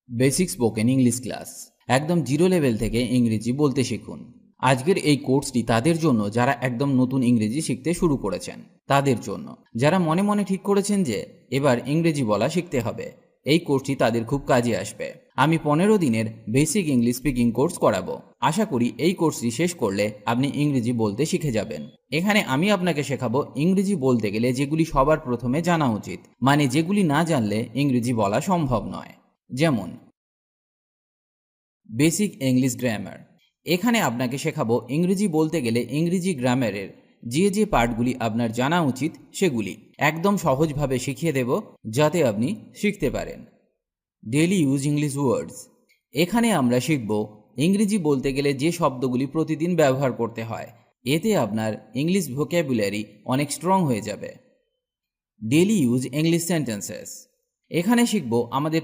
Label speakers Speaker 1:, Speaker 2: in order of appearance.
Speaker 1: Basic spoken English class, একদম zero level থেকে ইংরেজি বলতে শিখুন। আজকের এই কোর্সটি তাদের জন্য যারা একদম নতুন ইংরেজি শিখতে শুরু করেছেন, তাদের জন্য যারা মনে মনে ঠিক করেছেন যে এবার ইংরেজি বলা শিখতে হবে। এই কোর্সটি তাদের খুব কাজে আসবে। আমি 15 দিনের বেসিক ইংলিশ স্পিকিং কোর্স করাবো। আশা করি এই কোর্সটি শেষ করলে আপনি ইংরেজি বলতে শিখে যাবেন। এখানে আমি আপনাকে শেখাবো ইংরেজি বলতে গেলে যেগুলি সবার প্রথমে জানা উচিত, মানে যেগুলি না জানলে ইংরেজি বলা সম্ভব নয়। যেমন বেসিক ইংলিশ গ্রামার। এখানে আপনাকে শেখাবো ইংরেজি বলতে গেলে ইংরেজি গ্রামারের যে যে পার্টগুলি আপনার জানা উচিত সেগুলি একদম সহজভাবে শিখিয়ে দেব, যাতে আপনি শিখতে পারেন। ডেইলি ইউজ ইংলিশ ওয়ার্ডস। এখানে আমরা শিখব ইংরেজি বলতে গেলে যে শব্দগুলি প্রতিদিন ব্যবহার করতে হয়। এতে আপনার ইংলিশ ভোক্যাবুলারি অনেক স্ট্রং হয়ে যাবে। Daily use English sentences. এখানে শিখব আমাদের